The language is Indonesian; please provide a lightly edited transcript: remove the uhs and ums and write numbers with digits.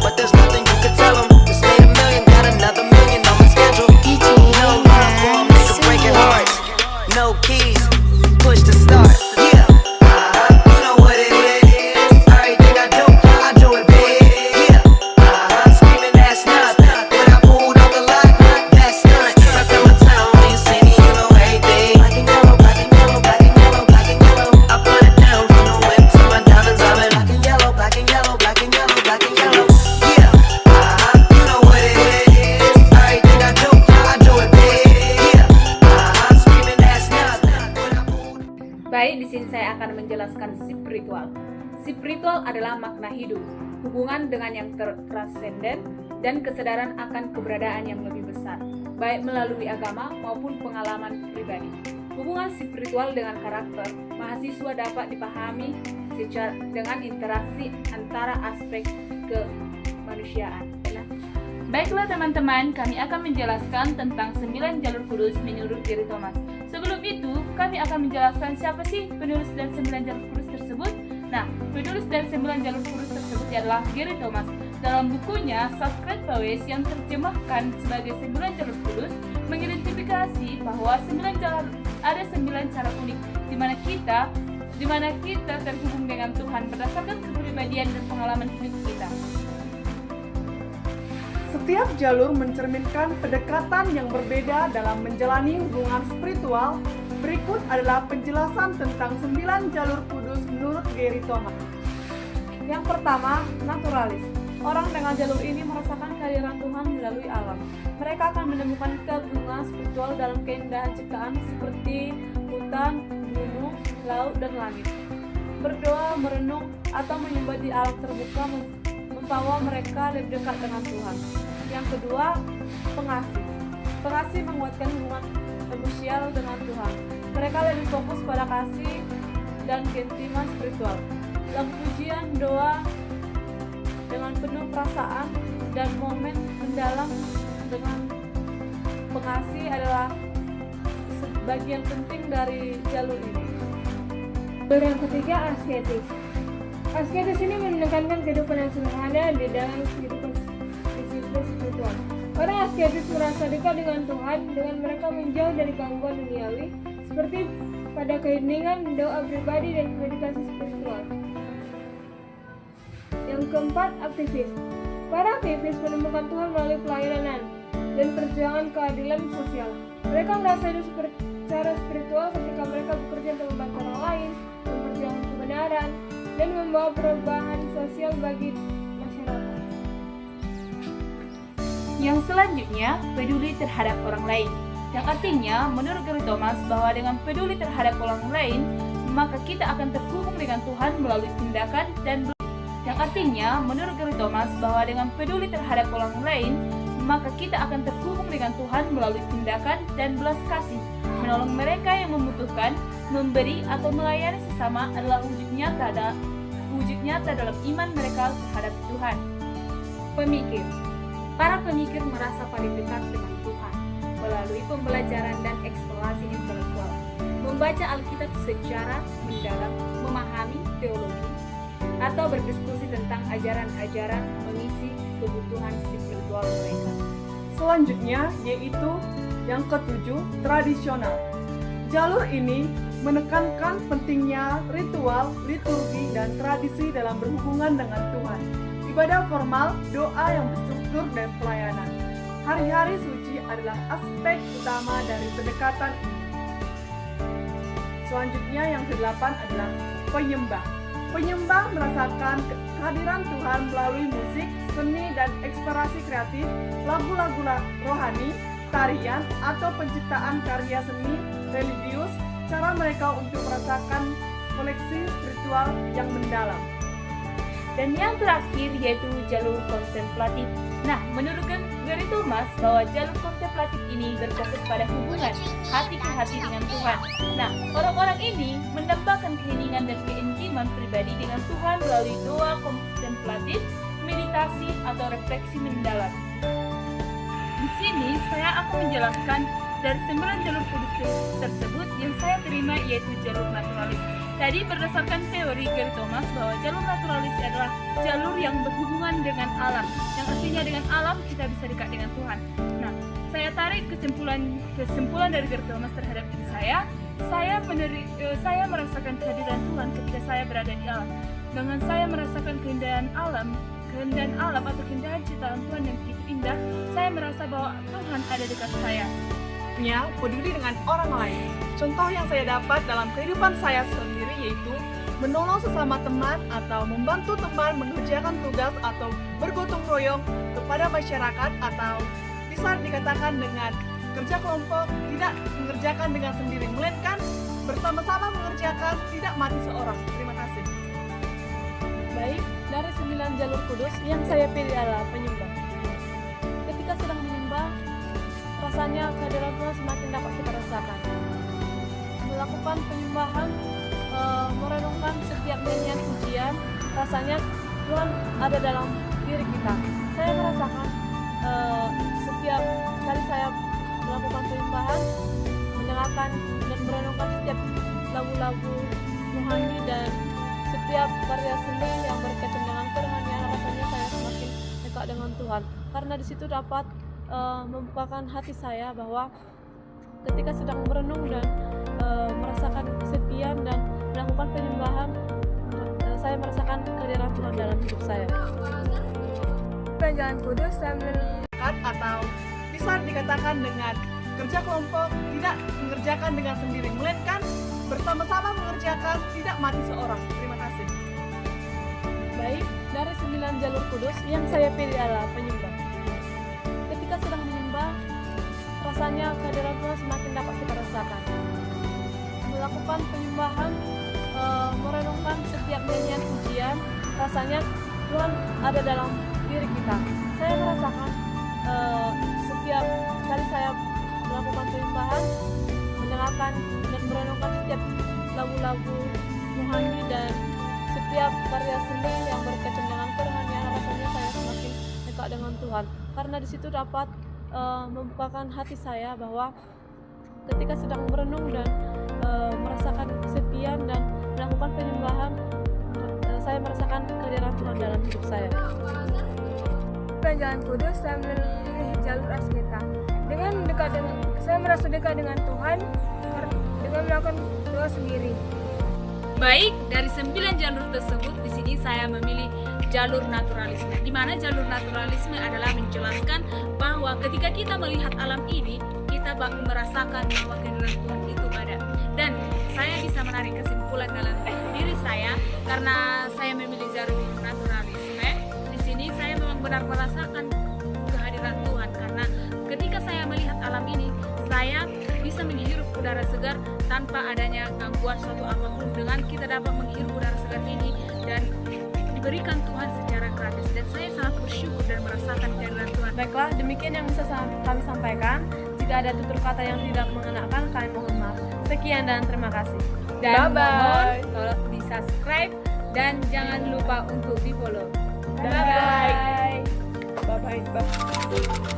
but there's nothing you can tell them. Just made a million, got another million on my schedule. No love for 'em, nigga breaking hearts. No keys, push to start. Yeah, you know what it is. Everything I do it big. Yeah, screaming that's nothing. When I pulled off the lot, that's nothing. I tell my town, you see me, you know everything. Black and yellow, black and yellow, black and yellow, black and yellow. I put it down from the whip to my diamonds. I've been black and yellow, black and yellow, black and yellow, black and yellow. Yeah, you know what it is. Everything I do it big. Yeah, screaming that's nothing. When I pulled. Baik, di sini saya akan menjelaskan spiritual. Spiritual adalah makna hidup, hubungan dengan yang transenden, dan kesadaran akan keberadaan yang lebih besar, baik melalui agama maupun pengalaman pribadi. Hubungan spiritual dengan karakter mahasiswa dapat dipahami secara dengan interaksi antara aspek kemanusiaan. Baiklah teman-teman, kami akan menjelaskan tentang 9 jalur kudus menurut Gary Thomas. Sebelum itu, kami akan menjelaskan siapa sih penulis dari 9 jalur kudus tersebut. Nah, penulis dari 9 jalur kudus tersebut adalah Gary Thomas. Dalam bukunya, Sacred Ways yang terjemahkan sebagai 9 jalur kudus, mengidentifikasi bahwa ada 9 cara unik di mana kita terhubung dengan Tuhan berdasarkan kepribadian dan pengalaman hidup kita. Setiap jalur mencerminkan pendekatan yang berbeda dalam menjalani hubungan spiritual. Berikut adalah penjelasan tentang 9 jalur kudus menurut Gary Thomas. Yang pertama, naturalis. Orang dengan jalur ini merasakan kehadiran Tuhan melalui alam. Mereka akan menemukan kebungaan spiritual dalam keindahan ciptaan seperti hutan, gunung, laut, dan langit. Berdoa, merenung, atau menyembah di alam terbuka membawa mereka lebih dekat dengan Tuhan. Yang kedua, pengasih. Pengasih menguatkan hubungan emosial dengan Tuhan. Mereka lebih fokus pada kasih dan keintiman spiritual. Dalam pujian, doa dengan penuh perasaan dan momen mendalam dengan pengasih adalah sebagian penting dari jalur ini. Yang ketiga, asketis. Asketis ini menekankan kehidupan yang sederhana di dalam kehidupan spiritual. Orang asketis merasa dekat dengan Tuhan dengan mereka menjauh dari gangguan duniawi seperti pada keheningan, doa pribadi, dan meditasi spiritual. Yang keempat, aktivis. Para aktivis menemukan Tuhan melalui pelayanan dan perjuangan keadilan sosial. Mereka merasa hidup secara spiritual ketika mereka bekerja untuk membantu orang lain, memperjuangkan kebenaran, dan membawa perubahan sosial bagi masyarakat. Yang selanjutnya, peduli terhadap orang lain. Yang artinya, menurut Gary Thomas, bahwa dengan peduli terhadap orang lain, maka kita akan terhubung dengan Tuhan melalui tindakan dan yang artinya, menurut Gary Thomas, bahwa dengan peduli terhadap orang lain, maka kita akan terhubung dengan Tuhan melalui tindakan dan belas kasih. Menolong mereka yang membutuhkan, memberi atau melayani sesama adalah wujud nyata dalam iman mereka terhadap Tuhan. Pemikir. Para pemikir merasa paling dekat dengan Tuhan melalui pembelajaran dan eksplorasi intelektual, membaca Alkitab secara mendalam, memahami teologi, atau berdiskusi tentang ajaran-ajaran mengisi kebutuhan spiritual mereka. Selanjutnya yaitu yang ketujuh, tradisional. Jalur ini menekankan pentingnya ritual, liturgi, dan tradisi dalam berhubungan dengan Tuhan. Ibadah formal, doa yang berstruktur, dan pelayanan. Hari-hari suci adalah aspek utama dari pendekatan ini. Selanjutnya yang ke-8 adalah penyembah. Penyembah merasakan kehadiran Tuhan melalui musik, seni, dan ekspresi kreatif, lagu-lagu rohani, tarian, atau penciptaan karya seni religius, cara mereka untuk merasakan koneksi spiritual yang mendalam. Dan yang terakhir yaitu jalur kontemplatif. Nah, menurut Gary Thomas bahwa jalur kontemplatif ini berfokus pada hubungan hati ke hati dengan Tuhan. Nah, orang-orang ini mendapatkan keheningan dan keintiman pribadi dengan Tuhan melalui doa kontemplatif, meditasi, atau refleksi mendalam. Di sini saya akan menjelaskan dari 9 jalur kudus tersebut yang saya terima yaitu jalur naturalis. Tadi berdasarkan teori Gary Thomas bahwa jalur naturalis adalah jalur yang berhubungan dengan alam, yang artinya dengan alam kita bisa dekat dengan Tuhan. Nah, saya tarik kesimpulan dari Gary Thomas terhadap diri saya. Saya merasakan kehadiran Tuhan ketika saya berada di alam. Dengan saya merasakan keindahan alam atau keindahan ciptaan Tuhan yang begitu indah, saya merasa bahwa Tuhan ada dekat saya. Peduli dengan orang lain. Contoh yang saya dapat dalam kehidupan saya sendiri yaitu menolong sesama teman atau membantu teman mengerjakan tugas atau bergotong royong kepada masyarakat, atau bisa dikatakan dengan kerja kelompok, tidak mengerjakan dengan sendiri, melainkan bersama-sama mengerjakan, tidak mati seorang. Terima kasih. Baik, dari 9 jalur kudus yang saya pilih adalah penyembah. Ketika sedang menyembah, rasanya kehadiran Tuhan semakin dapat kita rasakan. Melakukan penyembahan, merenungkan setiap nyanyian pujian, rasanya Tuhan ada dalam diri kita. Saya merasakan setiap kali saya melakukan penyembahan, mendengarkan dan merenungkan setiap lagu-lagu rohani dan setiap karya seni yang berkaitan dengan kerohanian, rasanya saya semakin dekat dengan Tuhan. Karena di situ dapat membukakan hati saya bahwa ketika sedang merenung dan merasakan kesepian dan melakukan penyembahan, saya merasakan kehadiran Tuhan dalam hidup saya. Jalan kudus saya Atau bisa dikatakan dengan kerja kelompok, tidak mengerjakan dengan sendiri, melainkan bersama-sama mengerjakan, tidak mati seorang. Terima kasih. Baik, dari 9 jalur kudus yang saya pilih adalah penyembah. Ketika sedang menyembah, rasanya kehadiran Tuhan semakin dapat kita rasakan. Melakukan penyembahan, merenungkan setiap nyanyian pujian, rasanya Tuhan ada dalam diri kita. Saya merasakan setiap kali saya melakukan penyembahan, mendengarkan dan merenungkan setiap lagu-lagu rohani dan setiap karya seni yang berkaitan dengan kerohanian, rasanya saya semakin dekat dengan Tuhan. Karena di situ dapat membukakan hati saya bahwa ketika sedang merenung dan merasakan kesepian dan melakukan penyembahan, saya merasakan kehadiran Tuhan dalam hidup saya. Jalan kudus saya memilih jalur asketa. Saya merasa dekat dengan Tuhan dengan melakukan doa sendiri. Baik, dari 9 jalur tersebut di sini saya memilih jalur naturalisme. Di mana jalur naturalisme adalah menjelaskan bahwa ketika kita melihat alam ini, kita merasakan bahwa kehadiran Tuhan itu ada. Dan saya bisa menarik kesimpulan dalam diri saya karena saya memilih jalur naturalisme. Di sini saya memang benar merasakan kehadiran Tuhan karena ketika saya melihat alam ini, saya bisa menghirup udara segar tanpa adanya gangguan suatu apapun. Dengan kita dapat menghirup udara segar ini dan diberikan Tuhan secara gratis, dan saya sangat bersyukur dan merasakan kehadiran Tuhan. Baiklah, demikian yang bisa kami sampaikan. Jika ada tutur kata yang tidak mengenakan, kami mohon maaf. Sekian dan terima kasih. Dan Bye-bye. mohon tolong di subscribe dan jangan lupa untuk di follow. Bye-bye. Bye-bye.